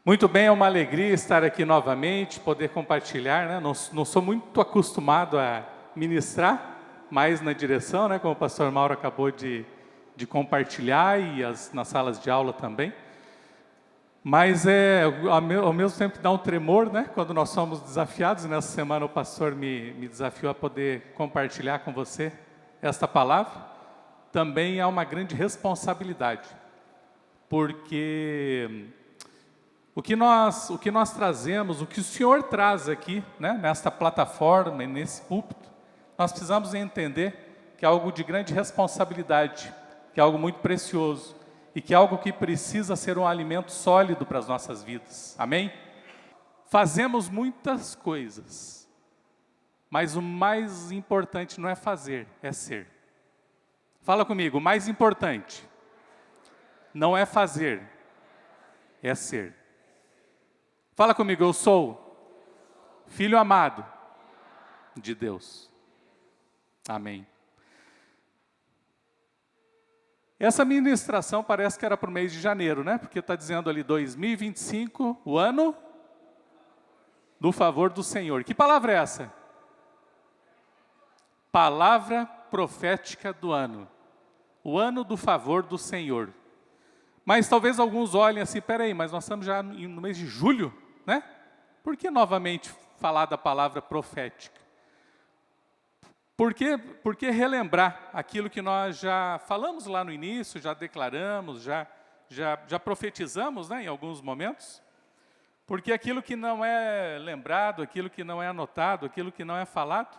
Muito bem, é uma alegria estar aqui novamente, poder compartilhar, né? Não sou muito acostumado a ministrar, mais na direção, né? Como o pastor Mauro acabou de compartilhar e nas salas de aula também. Mas ao mesmo tempo que dá um tremor, né? Quando nós somos desafiados, nessa semana o pastor me desafiou a poder compartilhar com você esta palavra, também há uma grande responsabilidade, porque o que nós trazemos, o que o Senhor traz aqui, né, nesta plataforma e nesse púlpito, nós precisamos entender que é algo de grande responsabilidade, que é algo muito precioso e que é algo que precisa ser um alimento sólido para as nossas vidas. Amém? Fazemos muitas coisas, mas o mais importante não é fazer, é ser. Fala comigo, o mais importante não é fazer, é ser. Fala comigo, eu sou filho amado de Deus. Amém. Essa ministração parece que era para o mês de janeiro, né? Porque está dizendo ali 2025, o ano do favor do Senhor. Que palavra é essa? Palavra profética do ano. O ano do favor do Senhor. Mas talvez alguns olhem assim, peraí, mas nós estamos já no mês de julho, né? Por que novamente falar da palavra profética? Por que relembrar aquilo que nós já falamos lá no início, já declaramos, já profetizamos, né, em alguns momentos? Porque aquilo que não é lembrado, aquilo que não é anotado, aquilo que não é falado,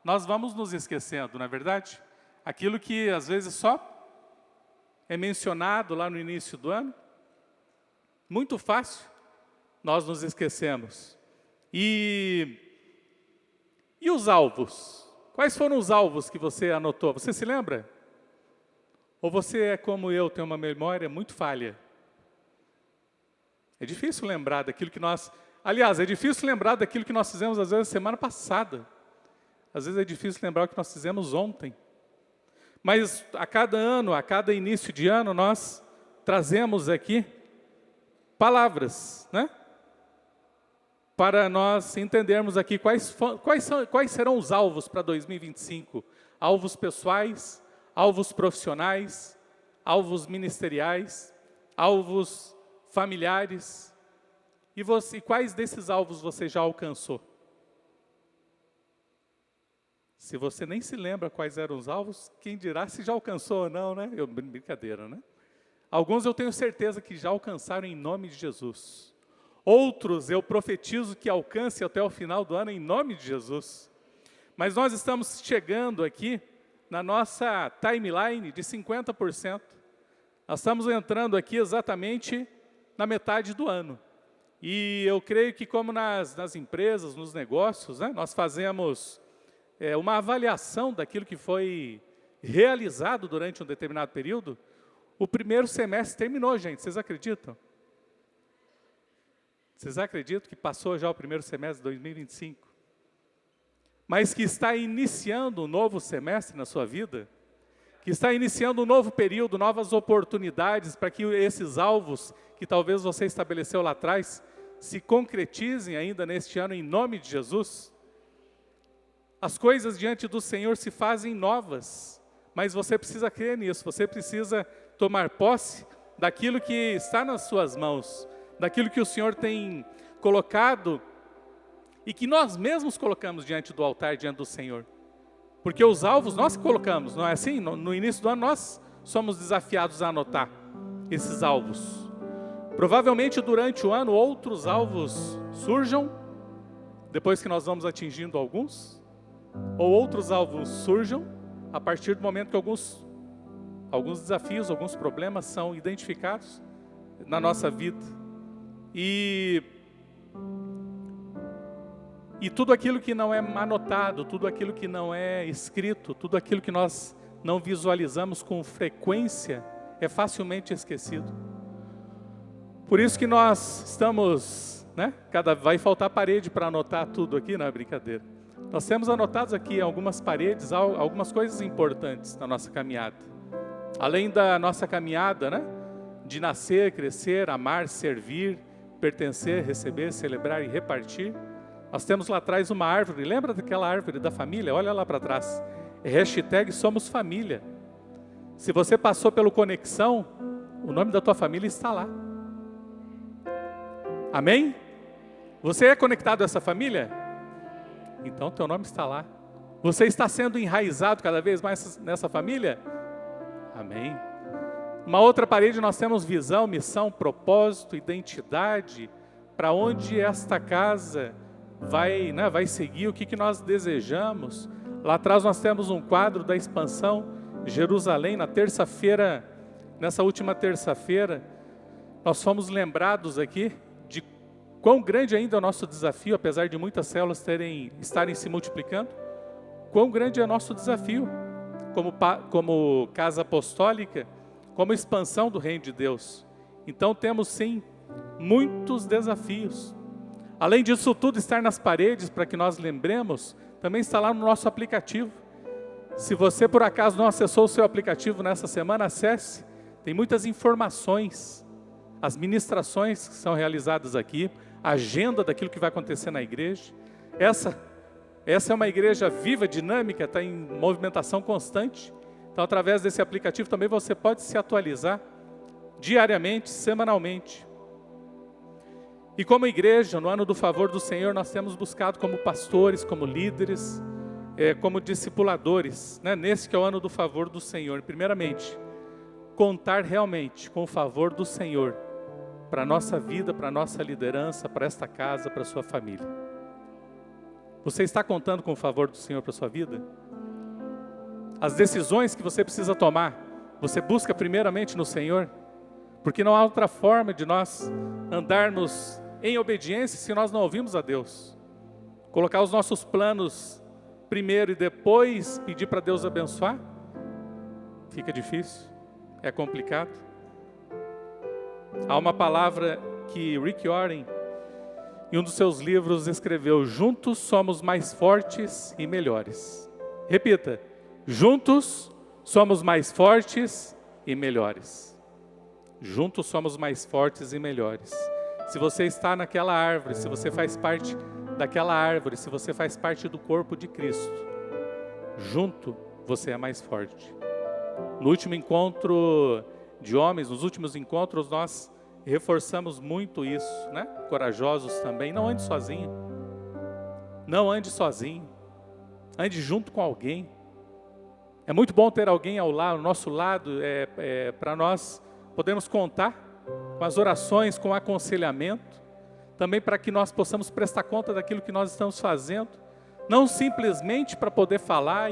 nós vamos nos esquecendo, não é verdade? Aquilo que às vezes só é mencionado lá no início do ano, muito fácil, nós nos esquecemos. E os alvos? Quais foram os alvos que você anotou? Você se lembra? Ou você é como eu, tem uma memória muito falha? É difícil lembrar daquilo que nós... Aliás, é difícil lembrar daquilo que nós fizemos, às vezes, semana passada. Às vezes é difícil lembrar o que nós fizemos ontem. Mas a cada ano, a cada início de ano, nós trazemos aqui palavras, né? Para nós entendermos aqui quais serão os alvos para 2025. Alvos pessoais, alvos profissionais, alvos ministeriais, alvos familiares. E quais desses alvos você já alcançou? Se você nem se lembra quais eram os alvos, quem dirá se já alcançou ou não, né? Brincadeira, né? Alguns eu tenho certeza que já alcançaram em nome de Jesus. Outros eu profetizo que alcance até o final do ano em nome de Jesus. Mas nós estamos chegando aqui na nossa timeline de 50%. Nós estamos entrando aqui exatamente na metade do ano. E eu creio que como nas empresas, nos negócios, né, nós fazemos uma avaliação daquilo que foi realizado durante um determinado período. O primeiro semestre terminou, gente, vocês acreditam? Vocês acreditam que passou já o primeiro semestre de 2025? Mas que está iniciando um novo semestre na sua vida? Que está iniciando um novo período, novas oportunidades para que esses alvos que talvez você estabeleceu lá atrás se concretizem ainda neste ano em nome de Jesus? As coisas diante do Senhor se fazem novas, mas você precisa crer nisso, você precisa tomar posse daquilo que está nas suas mãos, daquilo que o Senhor tem colocado e que nós mesmos colocamos diante do altar, diante do Senhor. Porque os alvos nós colocamos, não é assim? No início do ano nós somos desafiados a anotar esses alvos. Provavelmente durante o ano outros alvos surjam, depois que nós vamos atingindo alguns, ou outros alvos surjam a partir do momento que alguns desafios, alguns problemas são identificados na nossa vida. E tudo aquilo que não é anotado, tudo aquilo que não é escrito, tudo aquilo que nós não visualizamos com frequência, é facilmente esquecido. Por isso que nós estamos, né? Vai faltar parede para anotar tudo aqui, não é brincadeira. Nós temos anotados aqui em algumas paredes, algumas coisas importantes na nossa caminhada. Além da nossa caminhada, né? De nascer, crescer, amar, servir, pertencer, receber, celebrar e repartir. Nós temos lá atrás uma árvore, lembra daquela árvore da família? Olha lá para trás, hashtag Somos Família. Se você passou pelo Conexão, o nome da tua família está lá. Amém? Você é conectado a essa família? Então teu nome está lá. Você está sendo enraizado cada vez mais nessa família? Amém. Uma outra parede nós temos visão, missão, propósito, identidade, para onde esta casa vai seguir, o que nós desejamos. Lá atrás nós temos um quadro da expansão Jerusalém. Na terça-feira, nessa última terça-feira, nós fomos lembrados aqui de quão grande ainda é o nosso desafio, apesar de muitas células estarem se multiplicando. Quão grande é o nosso desafio como casa apostólica, como expansão do reino de Deus. Então temos sim muitos desafios. Além disso tudo estar nas paredes para que nós lembremos, também está lá no nosso aplicativo. Se você por acaso não acessou o seu aplicativo nessa semana, acesse. Tem muitas informações, as ministrações que são realizadas aqui, a agenda daquilo que vai acontecer na igreja. Essa é uma igreja viva, dinâmica, está em movimentação constante. Então, através desse aplicativo também você pode se atualizar diariamente, semanalmente. E como igreja, no ano do favor do Senhor, nós temos buscado como pastores, como líderes, como discipuladores, né? Nesse que é o ano do favor do Senhor. Primeiramente, contar realmente com o favor do Senhor para a nossa vida, para a nossa liderança, para esta casa, para a sua família. Você está contando com o favor do Senhor para a sua vida? As decisões que você precisa tomar, você busca primeiramente no Senhor? Porque não há outra forma de nós andarmos em obediência se nós não ouvimos a Deus. Colocar os nossos planos primeiro e depois pedir para Deus abençoar? Fica difícil, é complicado. Há uma palavra que Rick Warren, em um dos seus livros, escreveu: juntos somos mais fortes e melhores. Repita: juntos somos mais fortes e melhores. Juntos somos mais fortes e melhores. Se você está naquela árvore, se você faz parte daquela árvore, se você faz parte do corpo de Cristo, junto você é mais forte. No último encontro de homens, nos últimos encontros, nós reforçamos muito isso, né? Corajosos também. Não ande sozinho. Não ande sozinho. Ande junto com alguém. É muito bom ter alguém ao nosso lado, para nós podermos contar com as orações, com o aconselhamento, também para que nós possamos prestar conta daquilo que nós estamos fazendo, não simplesmente para poder falar,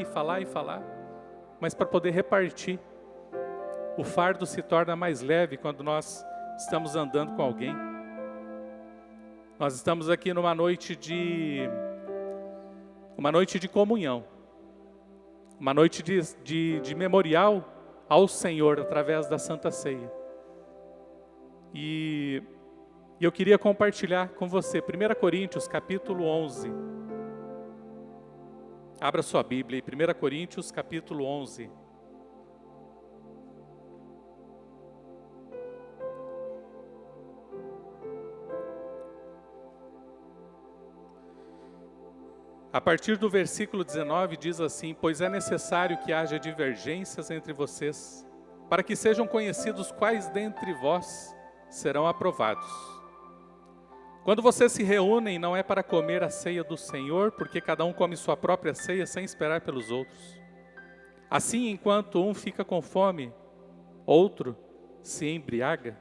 mas para poder repartir. O fardo se torna mais leve quando nós estamos andando com alguém. Nós estamos aqui numa noite de comunhão, uma noite de memorial ao Senhor através da Santa Ceia. E eu queria compartilhar com você 1 Coríntios capítulo 11. Abra sua Bíblia, 1 Coríntios capítulo 11. A partir do versículo 19 diz assim: pois é necessário que haja divergências entre vocês, para que sejam conhecidos quais dentre vós serão aprovados. Quando vocês se reúnem, não é para comer a ceia do Senhor, porque cada um come sua própria ceia sem esperar pelos outros. Assim, enquanto um fica com fome, outro se embriaga.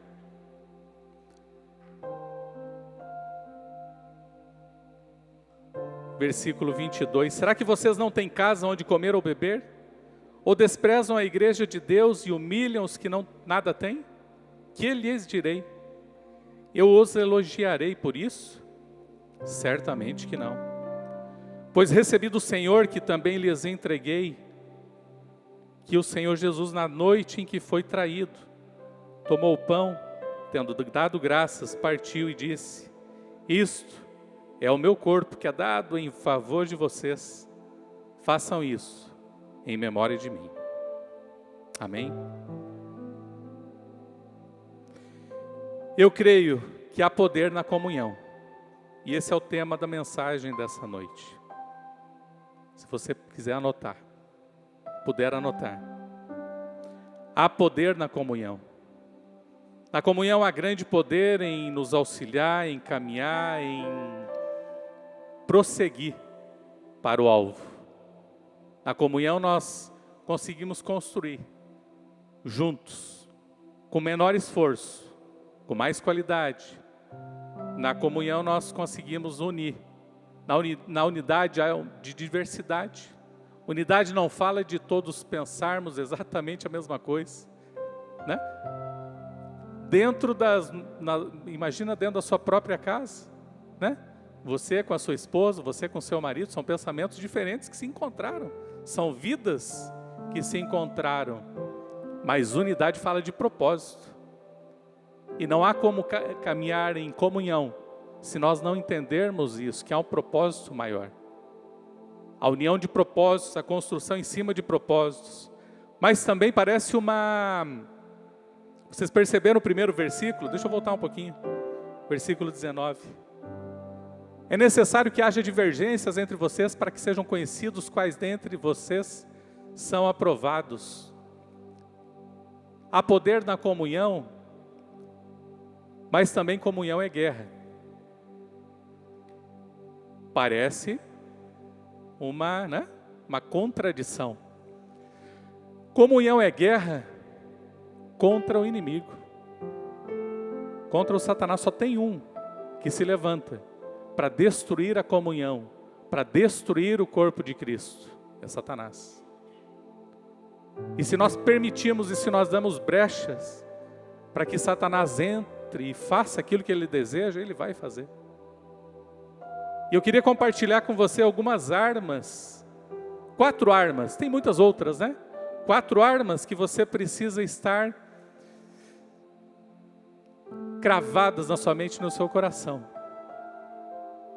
Versículo 22, será que vocês não têm casa onde comer ou beber? Ou desprezam a igreja de Deus e humilham os que nada têm? Que lhes direi? Eu os elogiarei por isso? Certamente que não. Pois recebi do Senhor, que também lhes entreguei, que o Senhor Jesus, na noite em que foi traído, tomou o pão, tendo dado graças, partiu e disse: isto é o meu corpo que é dado em favor de vocês. Façam isso em memória de mim. Amém? Eu creio que há poder na comunhão. E esse é o tema da mensagem dessa noite. Se você quiser anotar, puder anotar. Há poder na comunhão. Na comunhão há grande poder em nos auxiliar, em caminhar, em prosseguir para o alvo. Na comunhão nós conseguimos construir juntos, com menor esforço, com mais qualidade. Na comunhão nós conseguimos unir. Na unidade há de diversidade. Unidade não fala de todos pensarmos exatamente a mesma coisa, né? Imagina dentro da sua própria casa, né? Você com a sua esposa, você com o seu marido, são pensamentos diferentes que se encontraram. São vidas que se encontraram. Mas unidade fala de propósito. E não há como caminhar em comunhão se nós não entendermos isso, que há um propósito maior. A união de propósitos, a construção em cima de propósitos. Mas também parece uma... Vocês perceberam o primeiro versículo? Deixa eu voltar um pouquinho. Versículo 19. É necessário que haja divergências entre vocês para que sejam conhecidos quais dentre vocês são aprovados. Há poder na comunhão, mas também comunhão é guerra. Parece uma contradição. Comunhão é guerra contra o inimigo. Contra o Satanás só tem um que se levanta para destruir a comunhão, para destruir o corpo de Cristo. É Satanás. E se nós permitimos e se nós damos brechas para que Satanás entre e faça aquilo que ele deseja, ele vai fazer. E eu queria compartilhar com você algumas armas, 4 armas, tem muitas outras, né? 4 armas que você precisa estar cravadas na sua mente e no seu coração,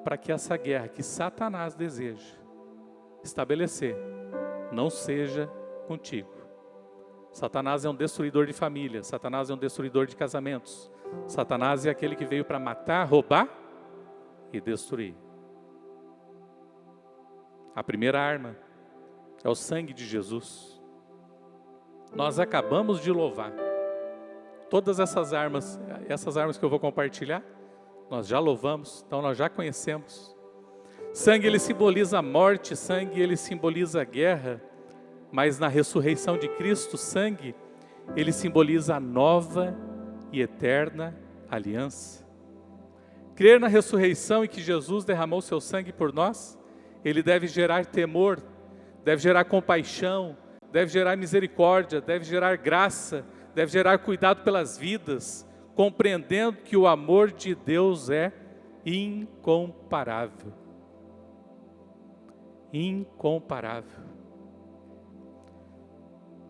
para que essa guerra que Satanás deseja estabelecer, não seja contigo. Satanás é um destruidor de família, Satanás é um destruidor de casamentos, Satanás é aquele que veio para matar, roubar e destruir. A primeira arma é o sangue de Jesus. Nós acabamos de louvar. Todas essas armas que eu vou compartilhar, nós já louvamos, então nós já conhecemos. Sangue, ele simboliza a morte, sangue, ele simboliza a guerra, mas na ressurreição de Cristo, sangue, ele simboliza a nova e eterna aliança. Crer na ressurreição e que Jesus derramou seu sangue por nós, ele deve gerar temor, deve gerar compaixão, deve gerar misericórdia, deve gerar graça, deve gerar cuidado pelas vidas, compreendendo que o amor de Deus é incomparável. Incomparável.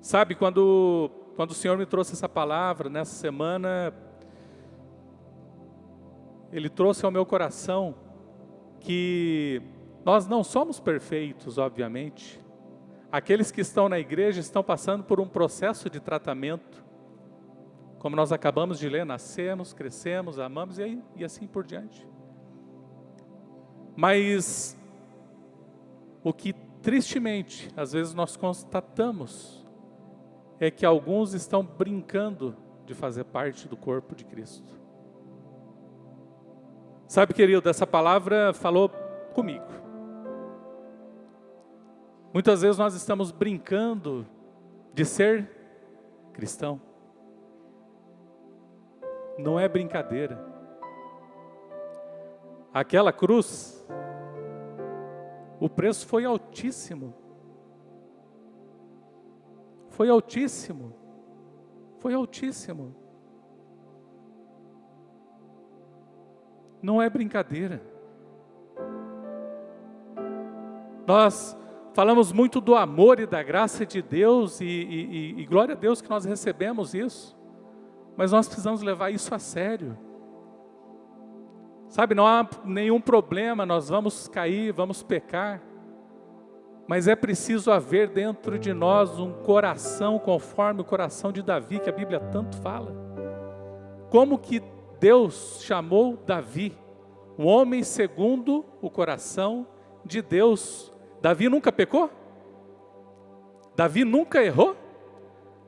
Sabe, quando o Senhor me trouxe essa palavra nessa semana, Ele trouxe ao meu coração que nós não somos perfeitos, obviamente. Aqueles que estão na igreja estão passando por um processo de tratamento. Como nós acabamos de ler, nascemos, crescemos, amamos e assim por diante. Mas o que tristemente, às vezes nós constatamos, é que alguns estão brincando de fazer parte do corpo de Cristo. Sabe, querido, essa palavra falou comigo. Muitas vezes nós estamos brincando de ser cristão. Não é brincadeira. Aquela cruz, o preço foi altíssimo. Foi altíssimo. Foi altíssimo. Não é brincadeira. Nós falamos muito do amor e da graça de Deus e glória a Deus que nós recebemos isso. Mas nós precisamos levar isso a sério. Sabe, não há nenhum problema, nós vamos cair, vamos pecar. Mas é preciso haver dentro de nós um coração conforme o coração de Davi, que a Bíblia tanto fala. Como que Deus chamou Davi, um homem segundo o coração de Deus. Davi nunca pecou? Davi nunca errou?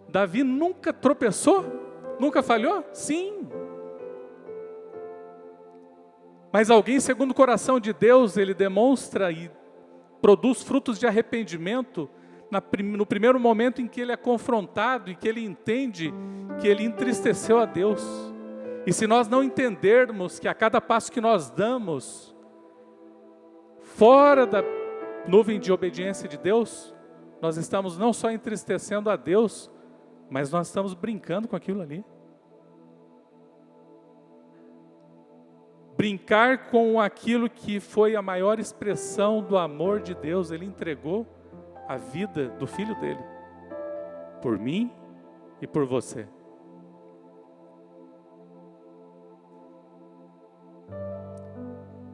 Davi nunca tropeçou? Nunca falhou? Sim. Mas alguém segundo o coração de Deus, ele demonstra e produz frutos de arrependimento no primeiro momento em que ele é confrontado e que ele entende que ele entristeceu a Deus. E se nós não entendermos que a cada passo que nós damos, fora da nuvem de obediência de Deus, nós estamos não só entristecendo a Deus, mas nós estamos brincando com aquilo ali. Brincar com aquilo que foi a maior expressão do amor de Deus. Ele entregou a vida do Filho dele, por mim e por você.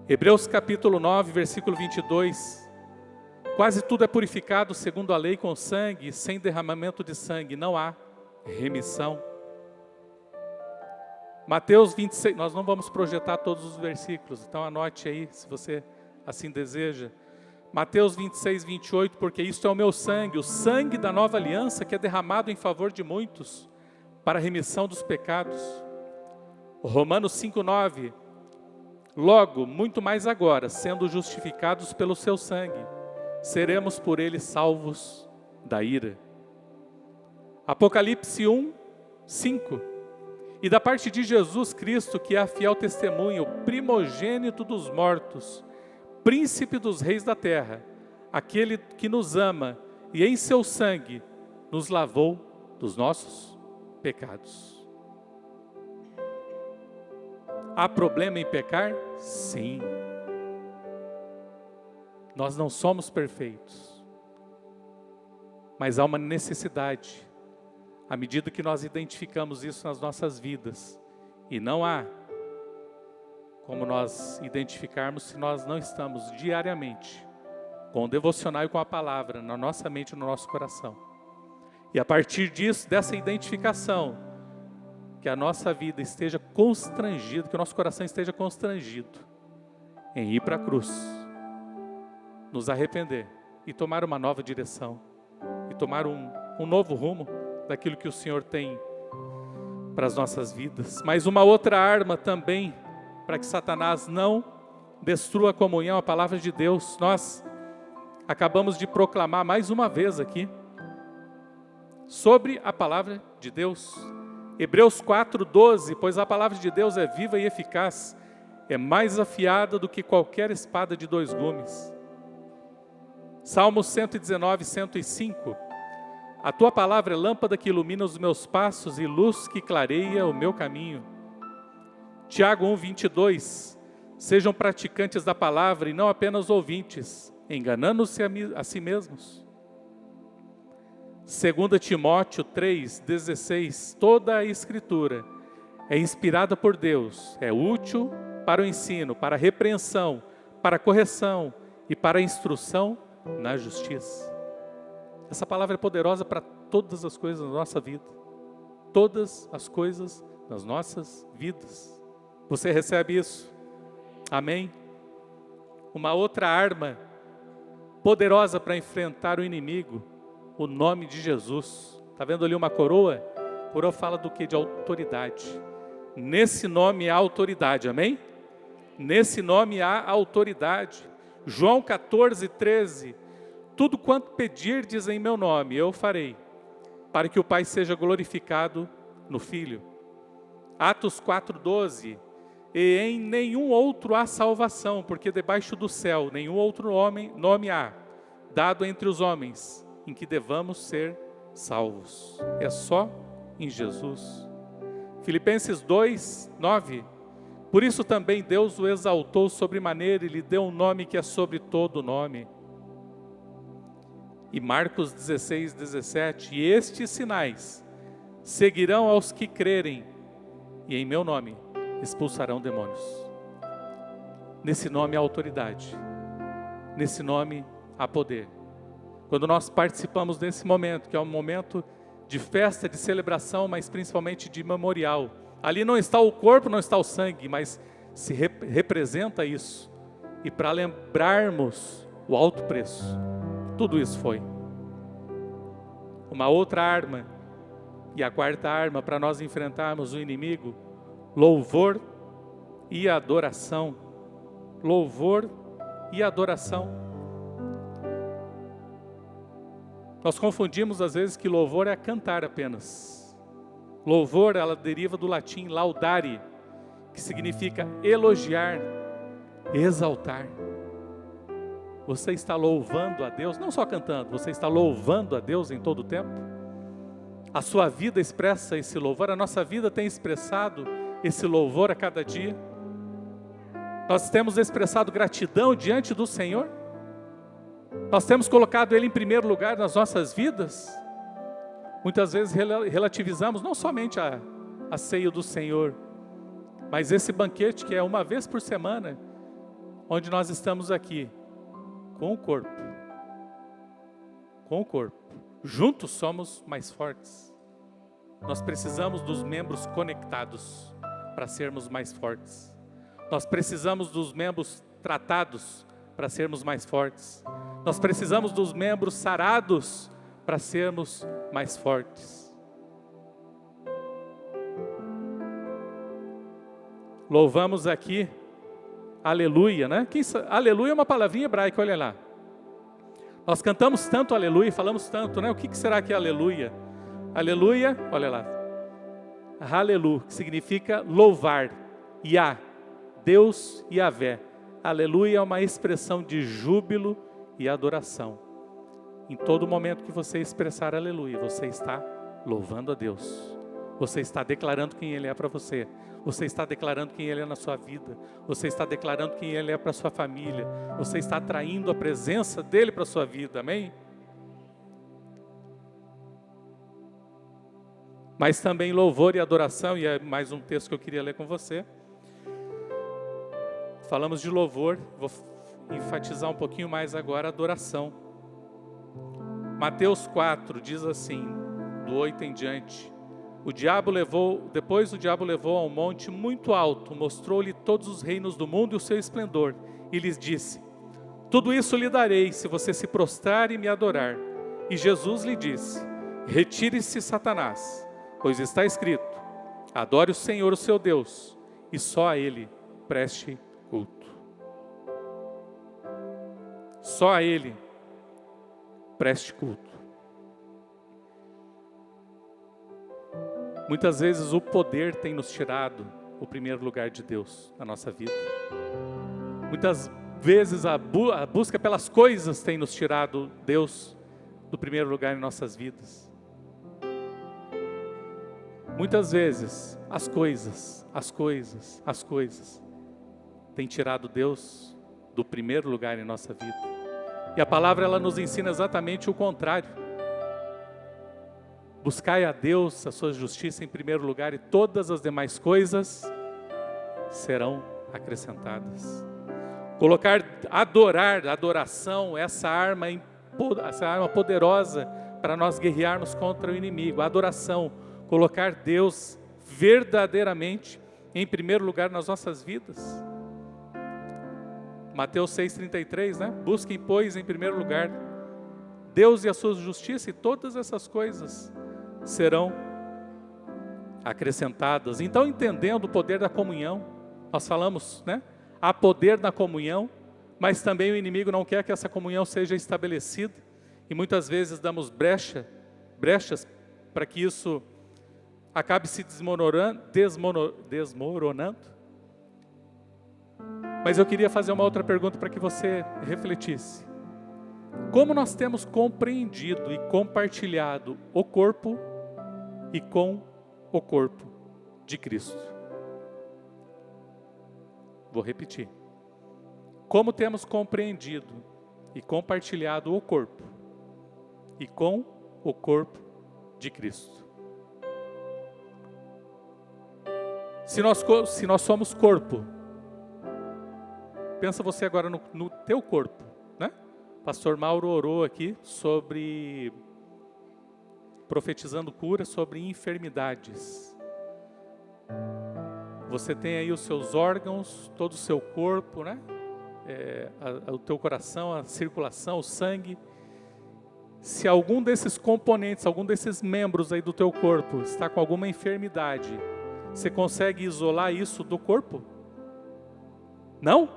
Hebreus capítulo 9, versículo 22. Quase tudo é purificado segundo a lei com sangue, sem derramamento de sangue não há remissão. Mateus 26, nós não vamos projetar todos os versículos, então anote aí, se você assim deseja. Mateus 26, 28, porque isto é o meu sangue, o sangue da nova aliança, que é derramado em favor de muitos, para a remissão dos pecados. Romanos 5, 9, logo, muito mais agora, sendo justificados pelo seu sangue, seremos por ele salvos da ira. Apocalipse 1, 5, e da parte de Jesus Cristo, que é a fiel testemunha, o primogênito dos mortos, príncipe dos reis da terra, aquele que nos ama e em seu sangue nos lavou dos nossos pecados. Há problema em pecar? Sim. Nós não somos perfeitos, mas há uma necessidade, à medida que nós identificamos isso nas nossas vidas, e não há como nós identificarmos se nós não estamos diariamente com o devocional e com a palavra na nossa mente e no nosso coração. E a partir disso, dessa identificação, que a nossa vida esteja constrangida, que o nosso coração esteja constrangido em ir para a cruz, nos arrepender e tomar uma nova direção, e tomar um novo rumo daquilo que o Senhor tem para as nossas vidas. Mas uma outra arma também, para que Satanás não destrua a comunhão, a palavra de Deus. Nós acabamos de proclamar mais uma vez aqui, sobre a palavra de Deus. Hebreus 4, 12, pois a palavra de Deus é viva e eficaz, é mais afiada do que qualquer espada de dois gumes. Salmos 119, 105, a tua palavra é lâmpada que ilumina os meus passos e luz que clareia o meu caminho. Tiago 1, 22, sejam praticantes da palavra e não apenas ouvintes, enganando-se a si mesmos. 2 Timóteo 3, 16, toda a escritura é inspirada por Deus, é útil para o ensino, para a repreensão, para a correção e para a instrução na justiça. Essa palavra é poderosa para todas as coisas da nossa vida. Todas as coisas das nossas vidas. Você recebe isso? Amém? Uma outra arma poderosa para enfrentar o inimigo, o nome de Jesus. Está vendo ali uma coroa? A coroa fala do que? De autoridade. Nesse nome há autoridade, amém? Nesse nome há autoridade. João 14, 13. Tudo quanto pedirdes em meu nome, eu farei, para que o Pai seja glorificado no Filho. Atos 4, 12. E em nenhum outro há salvação, porque debaixo do céu nenhum outro nome há, dado entre os homens, em que devamos ser salvos. É só em Jesus. Filipenses 2, 9. Por isso também Deus o exaltou sobremaneira e lhe deu um nome que é sobre todo nome. E Marcos 16, 17. E estes sinais seguirão aos que crerem, e em meu nome expulsarão demônios. Nesse nome há autoridade, nesse nome há poder. Quando nós participamos desse momento, que é um momento de festa, de celebração, mas principalmente de memorial, Ali não está o corpo, não está o sangue, mas se representa isso. E para lembrarmos o alto preço, tudo isso foi. Uma outra arma, e a quarta arma para nós enfrentarmos o inimigo, louvor e adoração. Louvor e adoração. Nós confundimos às vezes que louvor é cantar apenas. Louvor, ela deriva do latim laudare, que significa elogiar, exaltar. Você está louvando a Deus, não só cantando, você está louvando a Deus em todo o tempo? A sua vida expressa esse louvor, a nossa vida tem expressado esse louvor a cada dia? Nós temos expressado gratidão diante do Senhor? Nós temos colocado Ele em primeiro lugar nas nossas vidas? Muitas vezes relativizamos não somente a ceia do Senhor, mas esse banquete que é uma vez por semana, onde nós estamos aqui, com o corpo. Com o corpo. Juntos somos mais fortes. Nós precisamos dos membros conectados para sermos mais fortes. Nós precisamos dos membros tratados para sermos mais fortes. Nós precisamos dos membros sarados para sermos mais fortes. Louvamos aqui, aleluia, né? Aleluia é uma palavrinha hebraica, olha lá. Nós cantamos tanto aleluia, falamos tanto, né? O que será que é aleluia? Aleluia, olha lá. Halelu, que significa louvar. Yah, Deus e Yahvé. Aleluia é uma expressão de júbilo e adoração. Em todo momento que você expressar aleluia, você está louvando a Deus. Você está declarando quem Ele é para você. Você está declarando quem Ele é na sua vida. Você está declarando quem Ele é para a sua família. Você está atraindo a presença dEle para a sua vida, amém? Mas também louvor e adoração, e é mais um texto que eu queria ler com você. Falamos de louvor, vou enfatizar um pouquinho mais agora a adoração. Mateus 4 diz assim, do 8 em diante: Depois o diabo levou a um monte muito alto, mostrou-lhe todos os reinos do mundo e o seu esplendor, e lhes disse: tudo isso lhe darei, se você se prostrar e me adorar. E Jesus lhe disse: retire-se, Satanás, pois está escrito: adore o Senhor, o seu Deus, e só a Ele preste culto. Só a Ele preste culto. Muitas vezes o poder tem nos tirado o primeiro lugar de Deus na nossa vida. Muitas vezes a busca pelas coisas tem nos tirado Deus do primeiro lugar em nossas vidas. Muitas vezes as coisas têm tirado Deus do primeiro lugar em nossa vida. E a palavra ela nos ensina exatamente o contrário. Buscai a Deus, a sua justiça em primeiro lugar, e todas as demais coisas serão acrescentadas. Adoração, essa arma poderosa para nós guerrearmos contra o inimigo. A adoração, colocar Deus verdadeiramente em primeiro lugar nas nossas vidas. Mateus 6,33, né? Busquem, pois, em primeiro lugar Deus e a sua justiça, e todas essas coisas serão acrescentadas. Então, entendendo o poder da comunhão, nós falamos, né? Há poder na comunhão, mas também o inimigo não quer que essa comunhão seja estabelecida, e muitas vezes damos brechas para que isso acabe se desmoronando. Mas eu queria fazer uma outra pergunta para que você refletisse. Como nós temos compreendido e compartilhado o corpo e com o corpo de Cristo? Vou repetir. Como temos compreendido e compartilhado o corpo e com o corpo de Cristo? Se nós somos corpo, pensa você agora no teu corpo, né? Pastor Mauro orou aqui profetizando cura sobre enfermidades. Você tem aí os seus órgãos, todo o seu corpo, né? O teu coração, a circulação, o sangue. Se algum desses componentes, algum desses membros aí do teu corpo está com alguma enfermidade, você consegue isolar isso do corpo? Não?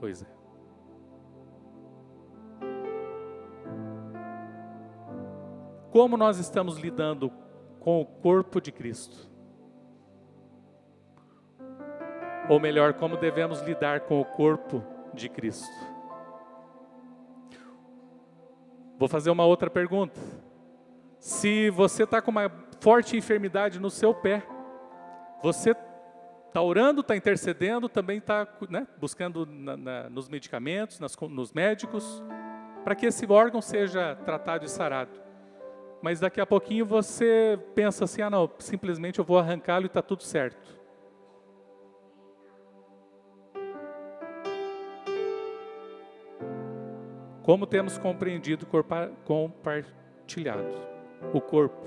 Pois é. Como nós estamos lidando com o corpo de Cristo? Ou melhor, como devemos lidar com o corpo de Cristo? Vou fazer uma outra pergunta. Se você está com uma forte enfermidade no seu pé, você está orando, está intercedendo, também está, né, buscando nos medicamentos, nos médicos, para que esse órgão seja tratado e sarado. Mas daqui a pouquinho você pensa assim, não, simplesmente eu vou arrancá-lo e está tudo certo. Como temos compreendido, compartilhado o corpo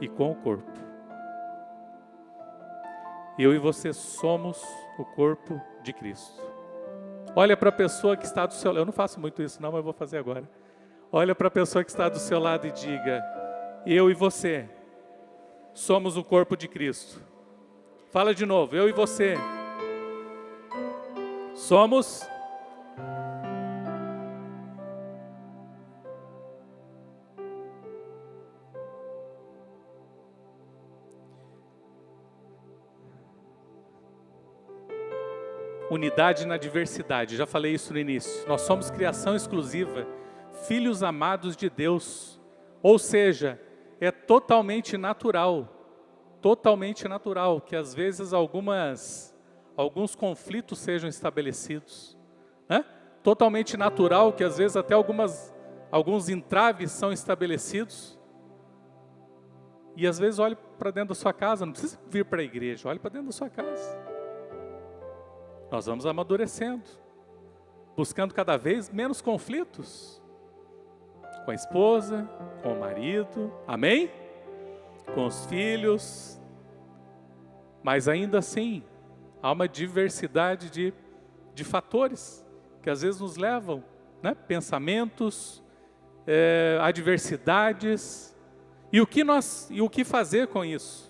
e com o corpo. Eu e você somos o corpo de Cristo. Olha para a pessoa que está do seu lado. Eu não faço muito isso não, mas eu vou fazer agora. Olha para a pessoa que está do seu lado e diga: eu e você somos o corpo de Cristo. Fala de novo: eu e você somos. Unidade na diversidade, já falei isso no início. Nós somos criação exclusiva, filhos amados de Deus. Ou seja, é totalmente natural que às vezes alguns conflitos sejam estabelecidos. Né? Totalmente natural que às vezes até alguns entraves são estabelecidos. E às vezes olhe para dentro da sua casa, não precisa vir para a igreja, olhe para dentro da sua casa. Nós vamos amadurecendo, buscando cada vez menos conflitos com a esposa, com o marido, amém? Com os filhos, mas ainda assim, há uma diversidade de fatores que às vezes nos levam, né? Pensamentos, adversidades, e o que fazer com isso?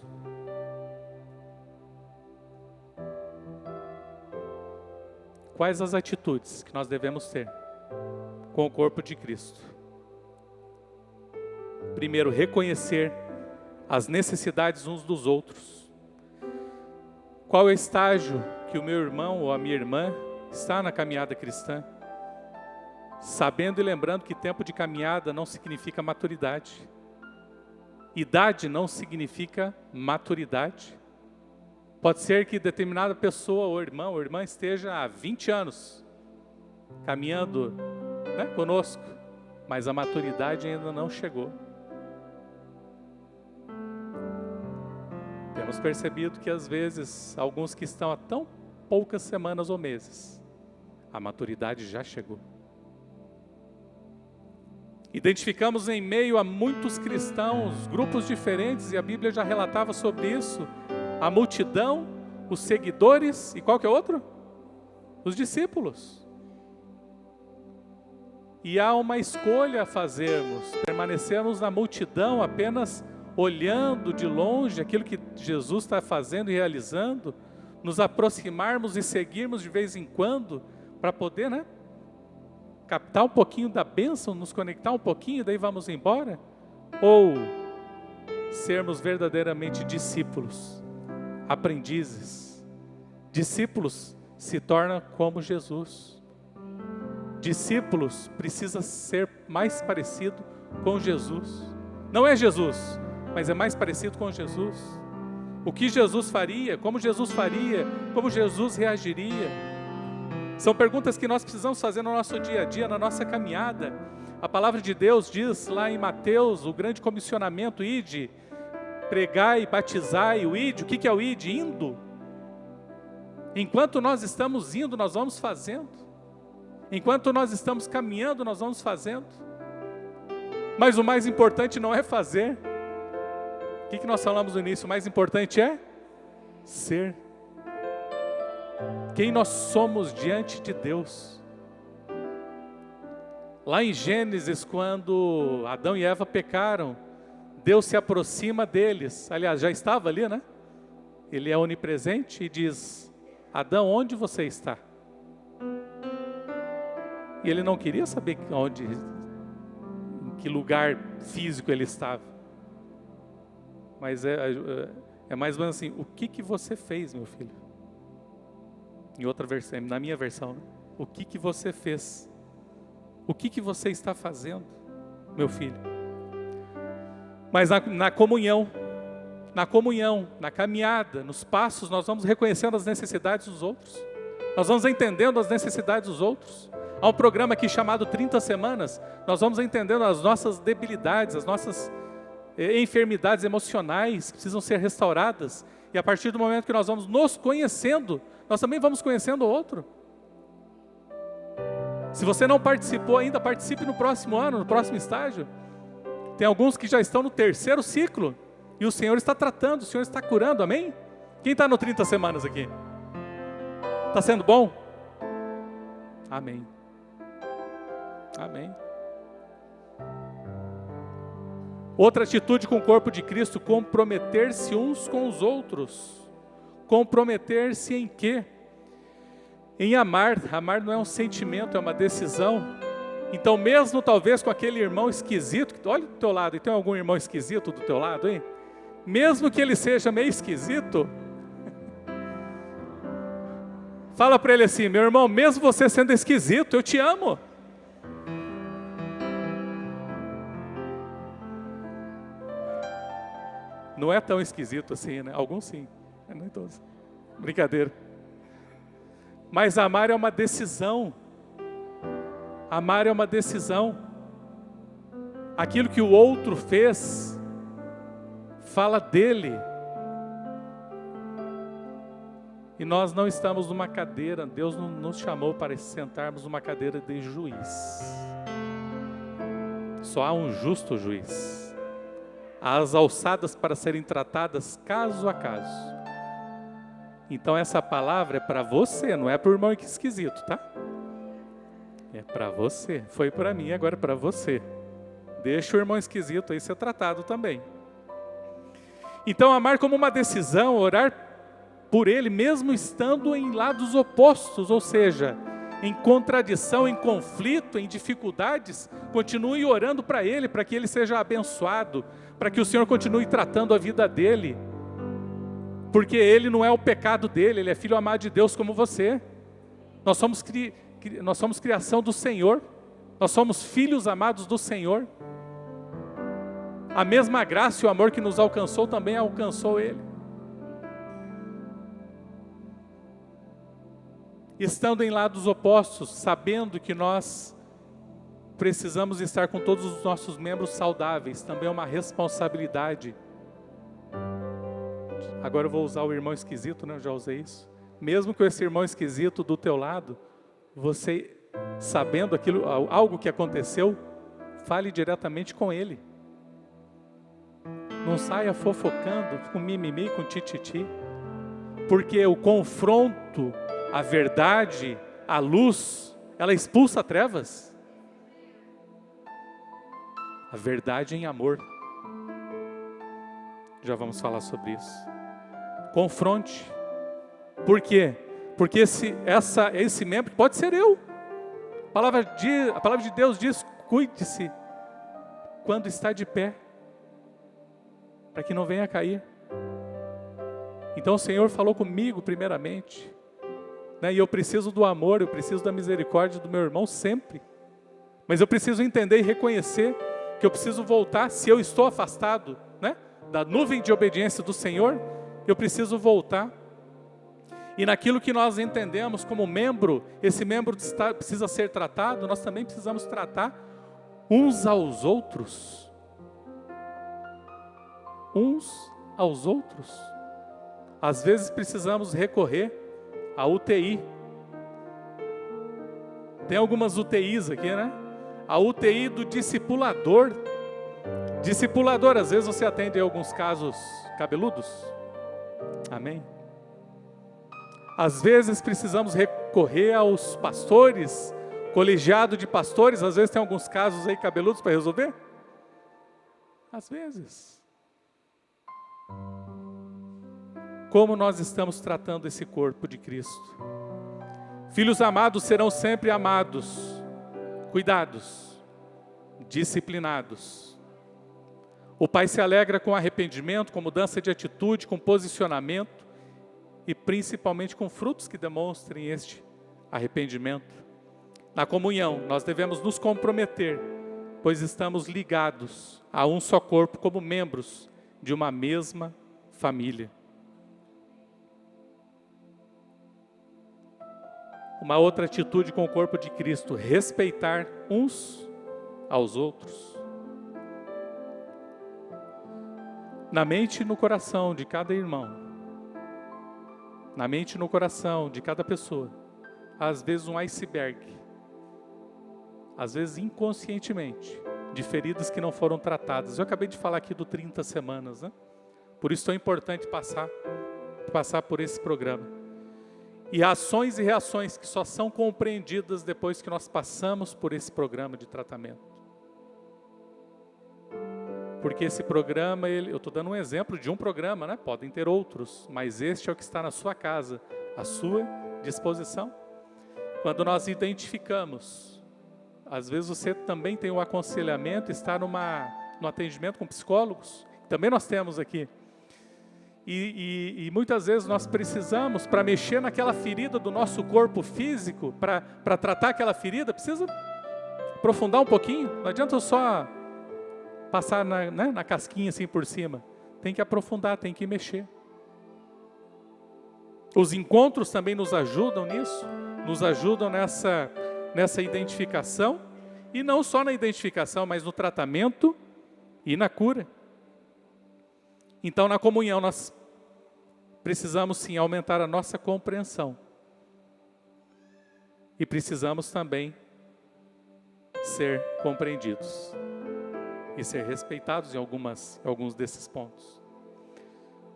Quais as atitudes que nós devemos ter com o corpo de Cristo? Primeiro, reconhecer as necessidades uns dos outros. Qual é o estágio que o meu irmão ou a minha irmã está na caminhada cristã? Sabendo e lembrando que tempo de caminhada não significa maturidade. Idade não significa maturidade. Pode ser que determinada pessoa, ou irmão ou irmã, esteja há 20 anos caminhando, né, conosco, mas a maturidade ainda não chegou. Temos percebido que às vezes, alguns que estão há tão poucas semanas ou meses, a maturidade já chegou. Identificamos em meio a muitos cristãos, grupos diferentes, e a Bíblia já relatava sobre isso, a multidão, os seguidores, e qual que é outro? Os discípulos. E há uma escolha a fazermos, permanecermos na multidão apenas olhando de longe aquilo que Jesus está fazendo e realizando, nos aproximarmos e seguirmos de vez em quando, para poder, né, captar um pouquinho da bênção, nos conectar um pouquinho e daí vamos embora? Ou sermos verdadeiramente discípulos, aprendizes? Discípulos se tornam como Jesus. Discípulos precisa ser mais parecido com Jesus. Não é Jesus, mas é mais parecido com Jesus. O que Jesus faria, como Jesus reagiria. São perguntas que nós precisamos fazer no nosso dia a dia, na nossa caminhada. A palavra de Deus diz lá em Mateus, o grande comissionamento: ide, pregai, batizai. O ide, o que é o ide? Indo. Enquanto nós estamos indo, nós vamos fazendo. Enquanto nós estamos caminhando, nós vamos fazendo. Mas o mais importante não é fazer. O que nós falamos no início? O mais importante é ser. Quem nós somos diante de Deus. Lá em Gênesis, quando Adão e Eva pecaram, Deus se aproxima deles. Aliás, já estava ali, né? Ele é onipresente e diz: Adão, onde você está? E ele não queria saber em que lugar físico ele estava. Mas é mais ou menos assim: o que você fez, meu filho? Em outra versão, na minha versão, né? O que você fez? O que você está fazendo, meu filho? Mas na comunhão, na caminhada, nos passos, nós vamos reconhecendo as necessidades dos outros. Nós vamos entendendo as necessidades dos outros. Há um programa aqui chamado 30 Semanas. Nós vamos entendendo as nossas debilidades, as nossas enfermidades emocionais que precisam ser restauradas. E a partir do momento que nós vamos nos conhecendo, nós também vamos conhecendo o outro. Se você não participou ainda, participe no próximo ano, no próximo estágio. Tem alguns que já estão no 3º ciclo. E o Senhor está tratando, o Senhor está curando, amém? Quem está no 30 Semanas aqui? Está sendo bom? Amém. Amém. Outra atitude com o corpo de Cristo: comprometer-se uns com os outros. Comprometer-se em quê? Em amar. Amar não é um sentimento, é uma decisão. Então mesmo talvez com aquele irmão esquisito, olha do teu lado, e tem algum irmão esquisito do teu lado, hein? Mesmo que ele seja meio esquisito, fala para ele assim: meu irmão, mesmo você sendo esquisito, eu te amo. Não é tão esquisito assim, né? Alguns sim, não todos. Brincadeira. Mas amar é uma decisão. Amar é uma decisão. Aquilo que o outro fez, fala dele. E nós não estamos numa cadeira, Deus não nos chamou para sentarmos numa cadeira de juiz. Só há um justo juiz. Há as alçadas para serem tratadas caso a caso. Então essa palavra é para você, não é para o irmão esquisito, tá? É para você. Foi para mim, agora é para você. Deixa o irmão esquisito aí ser tratado também. Então amar como uma decisão, orar por ele, mesmo estando em lados opostos, ou seja, em contradição, em conflito, em dificuldades, continue orando para ele, para que ele seja abençoado, para que o Senhor continue tratando a vida dele, porque ele não é o pecado dele, ele é filho amado de Deus como você. Nós somos criação do Senhor, nós somos filhos amados do Senhor. A mesma graça e o amor que nos alcançou também alcançou ele. Estando em lados opostos, sabendo que nós precisamos estar com todos os nossos membros saudáveis, também é uma responsabilidade. Agora eu vou usar o irmão esquisito, né? Eu já usei isso. Mesmo com esse irmão esquisito do teu lado, você, sabendo algo que aconteceu, fale diretamente com ele. Não saia fofocando, com mimimi, com tititi. Porque o confronto, a verdade, a luz, ela expulsa trevas. A verdade em amor. Já vamos falar sobre isso. Confronte. Por quê? Porque esse membro pode ser eu. A palavra de Deus diz: cuide-se quando está de pé, para que não venha a cair. Então o Senhor falou comigo primeiramente, né? E eu preciso do amor, eu preciso da misericórdia do meu irmão sempre. Mas eu preciso entender e reconhecer que eu preciso voltar. Se eu estou afastado, né, da nuvem de obediência do Senhor, eu preciso voltar. E naquilo que nós entendemos como membro, esse membro precisa ser tratado, nós também precisamos tratar uns aos outros. Uns aos outros. Às vezes precisamos recorrer à UTI. Tem algumas UTIs aqui, né? A UTI do discipulador. Discipulador, às vezes você atende a alguns casos cabeludos. Amém? Às vezes precisamos recorrer aos pastores, colegiado de pastores, às vezes tem alguns casos aí cabeludos para resolver. Às vezes. Como nós estamos tratando esse corpo de Cristo? Filhos amados serão sempre amados, cuidados, disciplinados. O Pai se alegra com arrependimento, com mudança de atitude, com posicionamento e principalmente com frutos que demonstrem este arrependimento. Na comunhão, nós devemos nos comprometer, pois estamos ligados a um só corpo como membros de uma mesma família. Uma outra atitude com o corpo de Cristo, respeitar uns aos outros. Na mente e no coração de cada irmão, na mente e no coração de cada pessoa, às vezes um iceberg, às vezes inconscientemente, de feridas que não foram tratadas. Eu acabei de falar aqui do 30 semanas, né? Por isso é importante passar por esse programa. E ações e reações que só são compreendidas depois que nós passamos por esse programa de tratamento. Porque esse programa, eu estou dando um exemplo de um programa, né? Podem ter outros, mas este é o que está na sua casa, à sua disposição. Quando nós identificamos, às vezes você também tem um aconselhamento, está no atendimento com psicólogos, também nós temos aqui. E muitas vezes nós precisamos, para mexer naquela ferida do nosso corpo físico, para tratar aquela ferida, precisa aprofundar um pouquinho. Não adianta eu só passar na casquinha assim por cima. Tem que aprofundar, tem que mexer. Os encontros também nos ajudam nisso, nos ajudam nessa identificação, e não só na identificação, mas no tratamento e na cura. Então, na comunhão, nós precisamos sim aumentar a nossa compreensão. E precisamos também ser compreendidos e ser respeitados em alguns desses pontos.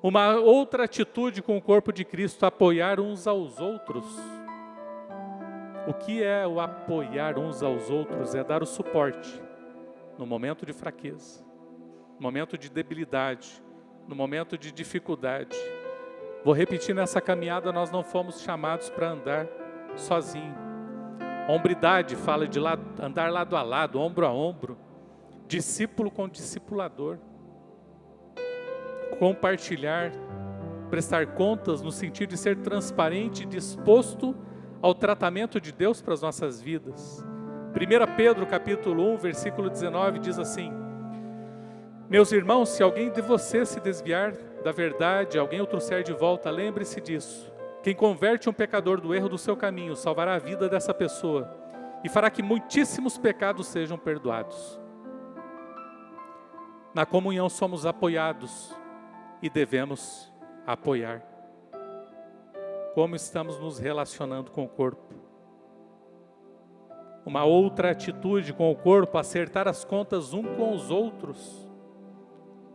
Uma outra atitude com o corpo de Cristo, apoiar uns aos outros. O que é o apoiar uns aos outros? É dar o suporte no momento de fraqueza, no momento de debilidade, no momento de dificuldade. Vou repetir, nessa caminhada nós não fomos chamados para andar sozinho. Hombridade fala de andar lado a lado, ombro a ombro. Discípulo com discipulador. Compartilhar, prestar contas no sentido de ser transparente e disposto ao tratamento de Deus para as nossas vidas. 1 Pedro capítulo 1, versículo 19 diz assim: meus irmãos, se alguém de vocês se desviar da verdade, alguém o trouxer de volta, lembre-se disso. Quem converte um pecador do erro do seu caminho, salvará a vida dessa pessoa e fará que muitíssimos pecados sejam perdoados. Na comunhão somos apoiados e devemos apoiar. Como estamos nos relacionando com o corpo? Uma outra atitude com o corpo, acertar as contas um com os outros.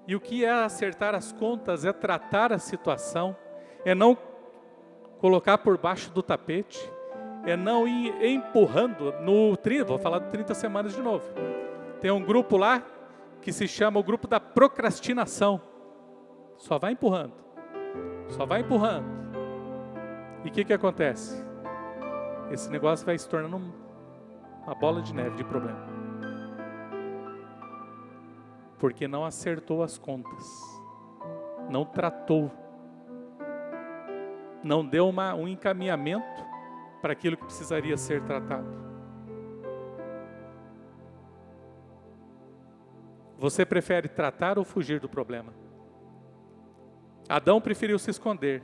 E o que é acertar as contas? É tratar a situação, é não colocar por baixo do tapete, é não ir empurrando vou falar de 30 semanas de novo. Tem um grupo lá que se chama o grupo da procrastinação. Só vai empurrando. Só vai empurrando. E o que acontece? Esse negócio vai se tornando uma bola de neve de problema. Porque não acertou as contas. Não tratou. Não deu um encaminhamento para aquilo que precisaria ser tratado. Você prefere tratar ou fugir do problema? Adão preferiu se esconder.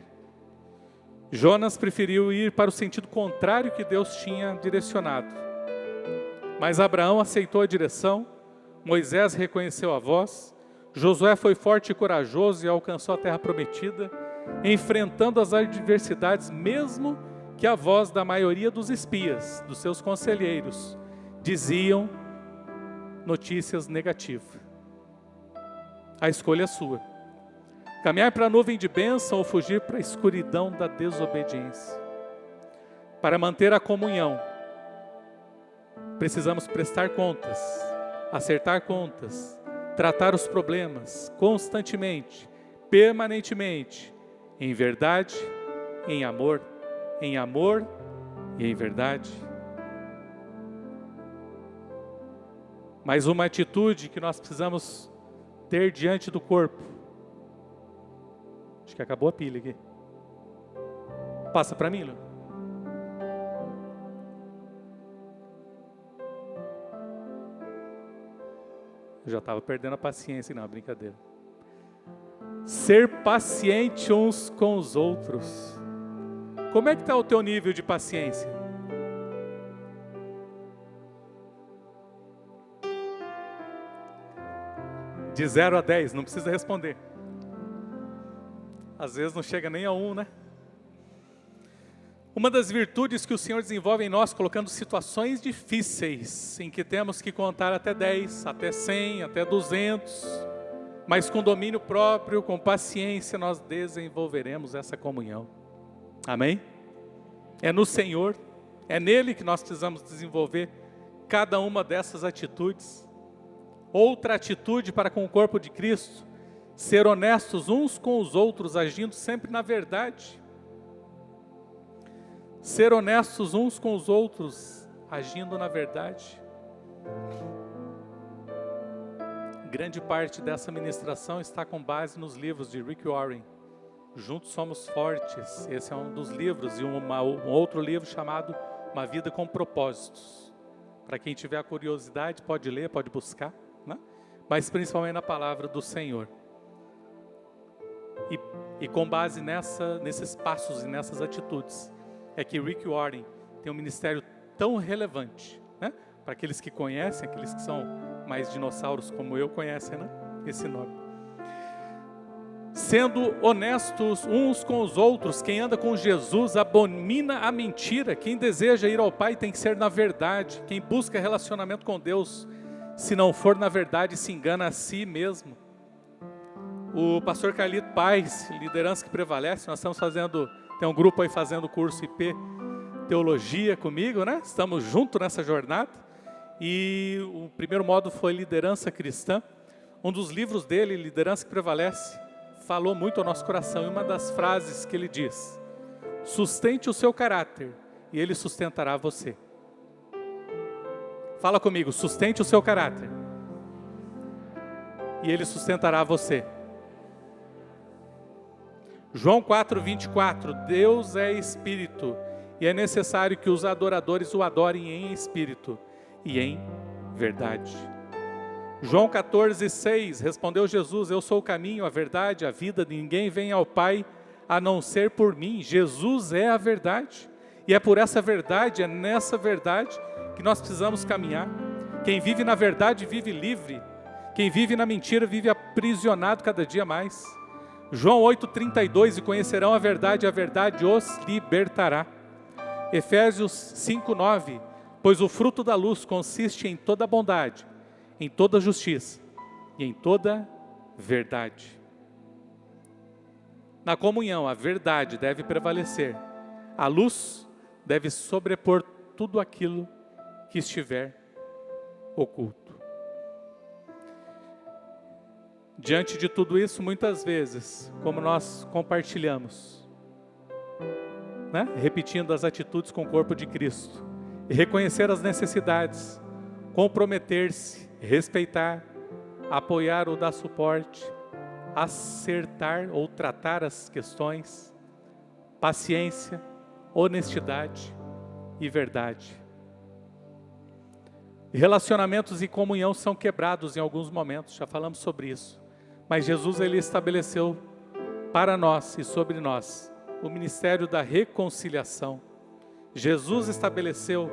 Jonas preferiu ir para o sentido contrário que Deus tinha direcionado. Mas Abraão aceitou a direção, Moisés reconheceu a voz, Josué foi forte e corajoso e alcançou a terra prometida, enfrentando as adversidades, mesmo que a voz da maioria dos espias, dos seus conselheiros, diziam notícias negativas. A escolha é sua. Caminhar para a nuvem de bênção ou fugir para a escuridão da desobediência. Para manter a comunhão, precisamos prestar contas, acertar contas, tratar os problemas constantemente, permanentemente, em verdade, em amor e em verdade. Mas uma atitude que nós precisamos ter diante do corpo. Acho que acabou a pilha aqui. Passa para mim, Lu. Eu já estava perdendo a paciência, não, brincadeira. Ser paciente uns com os outros. Como é que está o teu nível de paciência? De 0 a 10, não precisa responder. Às vezes não chega nem a 1, né? Uma das virtudes que o Senhor desenvolve em nós, colocando situações difíceis, em que temos que contar até 10, até 100, até 200, mas com domínio próprio, com paciência, nós desenvolveremos essa comunhão. Amém? É no Senhor, é nele que nós precisamos desenvolver cada uma dessas atitudes. Outra atitude para com o corpo de Cristo, ser honestos uns com os outros, agindo sempre na verdade. Ser honestos uns com os outros, agindo na verdade. Grande parte dessa ministração está com base nos livros de Rick Warren. Juntos Somos Fortes. Esse é um dos livros. E um outro livro chamado Uma Vida com Propósitos. Para quem tiver a curiosidade, pode ler, pode buscar, né? Mas principalmente na palavra do Senhor. E com base nesses passos e nessas atitudes, é que Rick Warren tem um ministério tão relevante, né? Para aqueles que conhecem, aqueles que são mais dinossauros como eu conhecem, né? Esse nome. Sendo honestos uns com os outros, quem anda com Jesus abomina a mentira. Quem deseja ir ao Pai tem que ser na verdade. Quem busca relacionamento com Deus, se não for na verdade, se engana a si mesmo. O pastor Carlito Paz, Liderança que Prevalece, nós estamos fazendo, tem um grupo aí fazendo o curso IP Teologia comigo, né? Estamos juntos nessa jornada. E o primeiro módulo foi Liderança Cristã. Um dos livros dele, Liderança que Prevalece, falou muito ao nosso coração. E uma das frases que ele diz: sustente o seu caráter e ele sustentará você. Fala comigo, sustente o seu caráter e ele sustentará você. João 4:24, Deus é Espírito e é necessário que os adoradores o adorem em Espírito e em verdade. João 14:6, respondeu Jesus, eu sou o caminho, a verdade, a vida, ninguém vem ao Pai a não ser por mim. Jesus é a verdade e é por essa verdade, é nessa verdade que nós precisamos caminhar. Quem vive na verdade vive livre, quem vive na mentira vive aprisionado cada dia mais. João 8:32, e conhecerão a verdade os libertará. Efésios 5:9, pois o fruto da luz consiste em toda bondade, em toda justiça e em toda verdade. Na comunhão, a verdade deve prevalecer. A luz deve sobrepor tudo aquilo que estiver oculto. Diante de tudo isso, muitas vezes, como nós compartilhamos, né? Repetindo as atitudes com o corpo de Cristo, e reconhecer as necessidades, comprometer-se, respeitar, apoiar ou dar suporte, acertar ou tratar as questões, paciência, honestidade e verdade. Relacionamentos e comunhão são quebrados em alguns momentos, já falamos sobre isso. Mas Jesus, ele estabeleceu para nós e sobre nós o ministério da reconciliação. Jesus estabeleceu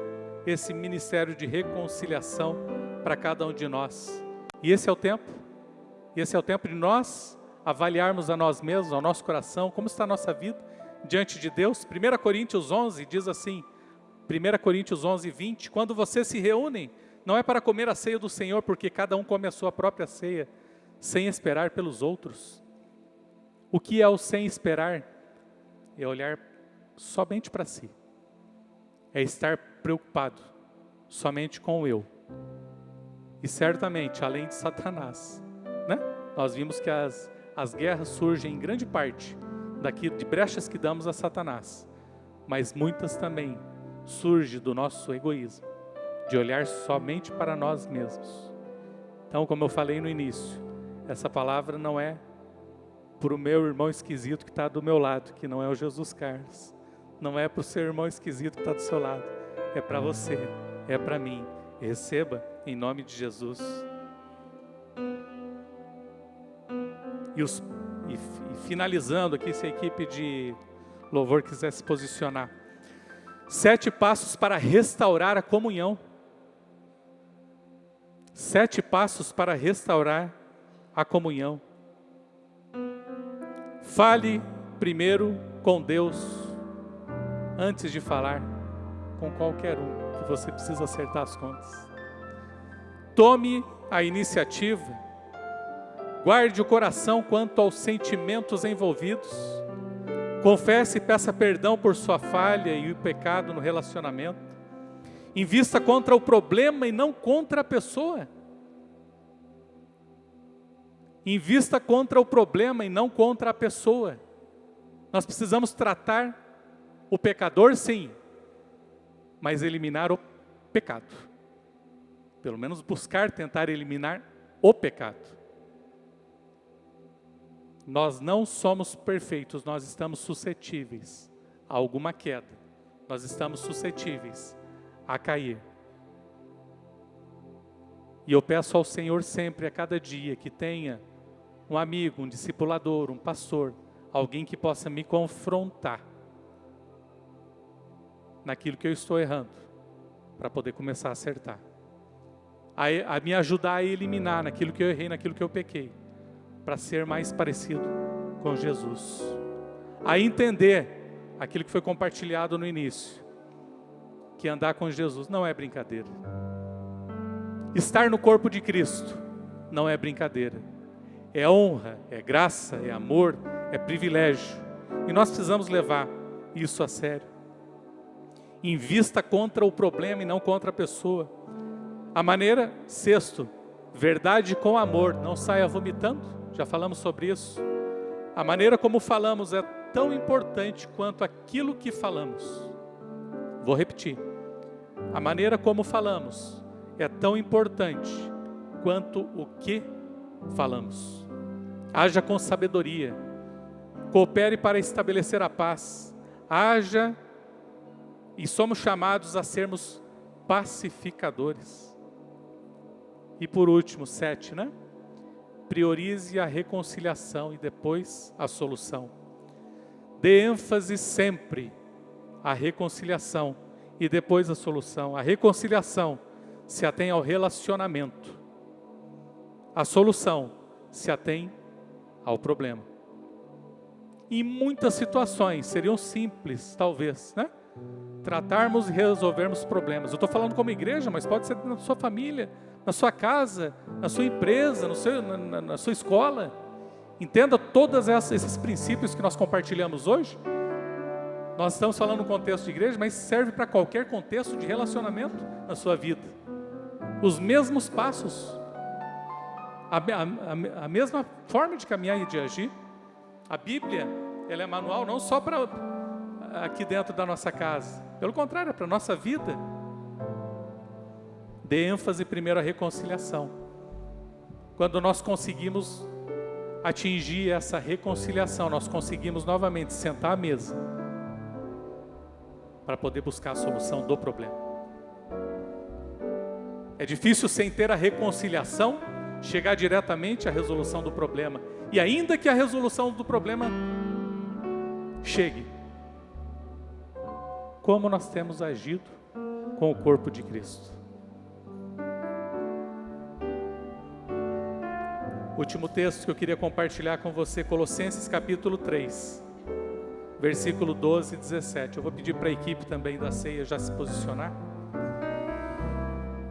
esse ministério de reconciliação para cada um de nós. E esse é o tempo. E esse é o tempo de nós avaliarmos a nós mesmos, ao nosso coração, como está a nossa vida diante de Deus. 1 Coríntios 11 diz assim, 1 Coríntios 11:20, quando vocês se reúnem, não é para comer a ceia do Senhor, porque cada um come a sua própria ceia. sem esperar pelos outros. O que é o sem esperar? É olhar somente para si. É estar preocupado somente com o eu. E certamente, além de Satanás, né? Nós vimos que as guerras surgem em grande parte de brechas que damos a Satanás. Mas muitas também surgem do nosso egoísmo, de olhar somente para nós mesmos. Então, como eu falei no início, essa palavra não é para o meu irmão esquisito que está do meu lado, que não é o Jesus Carlos. Não é para o seu irmão esquisito que está do seu lado. É para você, é para mim. Receba em nome de Jesus. E finalizando aqui, se a equipe de louvor quiser se posicionar. 7 passos para restaurar a comunhão. 7 passos para restaurar a comunhão. Fale primeiro com Deus, antes de falar com qualquer um, que você precisa acertar as contas. Tome a iniciativa, guarde o coração quanto aos sentimentos envolvidos, confesse e peça perdão por sua falha e o pecado no relacionamento, invista contra o problema e não contra a pessoa. Invista contra o problema e não contra a pessoa. Nós precisamos tratar o pecador, sim, mas eliminar o pecado. Pelo menos buscar tentar eliminar o pecado. Nós não somos perfeitos, nós estamos suscetíveis a alguma queda. Nós estamos suscetíveis a cair. E eu peço ao Senhor sempre, a cada dia, que tenha um amigo, um discipulador, um pastor, alguém que possa me confrontar naquilo que eu estou errando, para poder começar a acertar. A me ajudar a eliminar naquilo que eu errei, naquilo que eu pequei, para ser mais parecido com Jesus. A entender aquilo que foi compartilhado no início, que andar com Jesus não é brincadeira. Estar no corpo de Cristo não é brincadeira. É honra, é graça, é amor, é privilégio. E nós precisamos levar isso a sério. Invista contra o problema e não contra a pessoa. A maneira, 6º, verdade com amor, não saia vomitando, já falamos sobre isso. A maneira como falamos é tão importante quanto aquilo que falamos. Vou repetir. A maneira como falamos é tão importante quanto o que falamos. Haja com sabedoria. Coopere para estabelecer a paz. Haja e somos chamados a sermos pacificadores. E por último, 7, né? Priorize a reconciliação e depois a solução. Dê ênfase sempre à reconciliação e depois a solução. A reconciliação se atém ao relacionamento. A solução se atém ao problema. Em muitas situações seriam simples, talvez, né? Tratarmos e resolvermos problemas. Eu estou falando como igreja, mas pode ser na sua família, na sua casa, na sua empresa, na sua escola. Entenda todos esses princípios que nós compartilhamos hoje. Nós estamos falando no contexto de igreja, mas serve para qualquer contexto de relacionamento na sua vida. Os mesmos passos, a mesma forma de caminhar e de agir. A Bíblia, ela é manual não só para aqui dentro da nossa casa, pelo contrário, é para a nossa vida. Dê ênfase primeiro à reconciliação. Quando nós conseguimos atingir essa reconciliação, nós conseguimos novamente sentar à mesa para poder buscar a solução do problema. É difícil, sem ter a reconciliação, chegar diretamente à resolução do problema. E ainda que a resolução do problema chegue, como nós temos agido com o corpo de Cristo? Último texto que eu queria compartilhar com você, Colossenses capítulo 3, versículo 12 e 17. Eu vou pedir para a equipe também da ceia já se posicionar.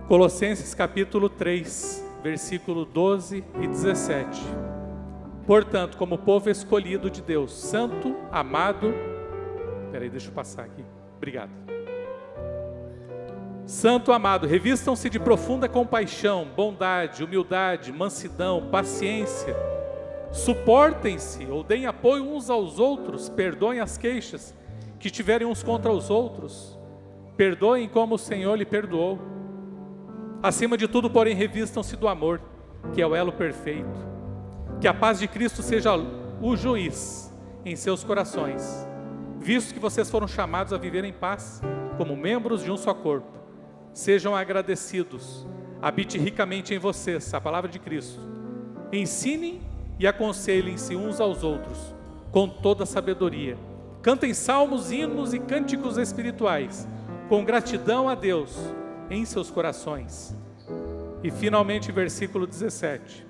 Colossenses capítulo 3, versículo 12 e 17. Portanto, como povo escolhido de Deus, santo, amado... Espera aí, deixa eu passar aqui. Obrigado. Santo, amado, revistam-se de profunda compaixão, bondade, humildade, mansidão, paciência. Suportem-se ou deem apoio uns aos outros, perdoem as queixas que tiverem uns contra os outros. Perdoem como o Senhor lhe perdoou. Acima de tudo, porém, revistam-se do amor, que é o elo perfeito. Que a paz de Cristo seja o juiz em seus corações, visto que vocês foram chamados a viver em paz, como membros de um só corpo. Sejam agradecidos, habite ricamente em vocês a palavra de Cristo. Ensinem e aconselhem-se uns aos outros, com toda sabedoria. Cantem salmos, hinos e cânticos espirituais, com gratidão a Deus em seus corações. E finalmente, versículo 17.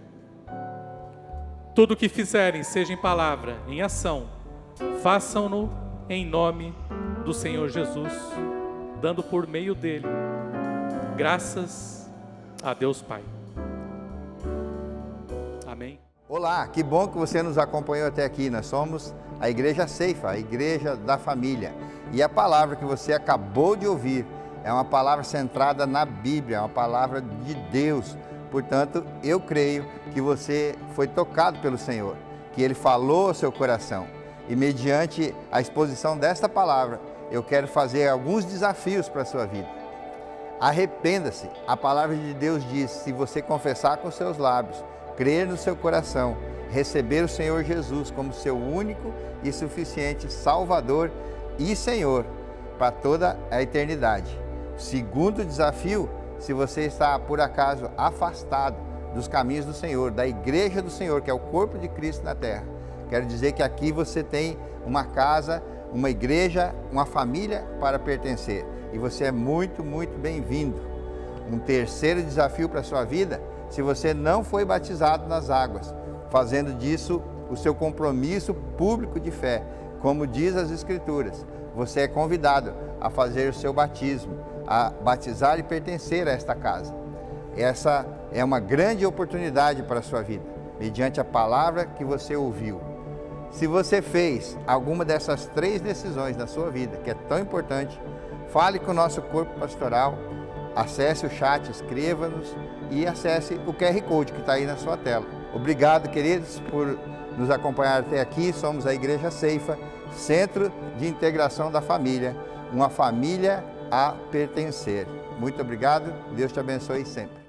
Tudo o que fizerem, seja em palavra, em ação, façam-no em nome do Senhor Jesus, dando por meio dele graças a Deus Pai. Amém. Olá, que bom que você nos acompanhou até aqui. Nós somos a Igreja Ceifa, a Igreja da Família. E a palavra que você acabou de ouvir é uma palavra centrada na Bíblia, é uma palavra de Deus. Portanto, eu creio que você foi tocado pelo Senhor, que Ele falou ao seu coração. E mediante a exposição desta palavra, eu quero fazer alguns desafios para a sua vida. Arrependa-se. A palavra de Deus diz, se você confessar com seus lábios, crer no seu coração, receber o Senhor Jesus como seu único e suficiente Salvador e Senhor para toda a eternidade. Segundo desafio, se você está por acaso afastado dos caminhos do Senhor, da igreja do Senhor, que é o corpo de Cristo na terra, quero dizer que aqui você tem uma casa, uma igreja, uma família para pertencer. E você é muito, muito bem-vindo. Um terceiro desafio para a sua vida, se você não foi batizado nas águas, fazendo disso o seu compromisso público de fé, como diz as Escrituras, você é convidado a fazer o seu batismo, a batizar e pertencer a esta casa. Essa é uma grande oportunidade para a sua vida, mediante a palavra que você ouviu. Se você fez alguma dessas 3 decisões na sua vida, que é tão importante, fale com o nosso corpo pastoral, acesse o chat, escreva-nos e acesse o QR Code que está aí na sua tela. Obrigado, queridos, por nos acompanhar até aqui. Somos a Igreja Ceifa, Centro de Integração da Família, uma família a pertencer. Muito obrigado, Deus te abençoe sempre.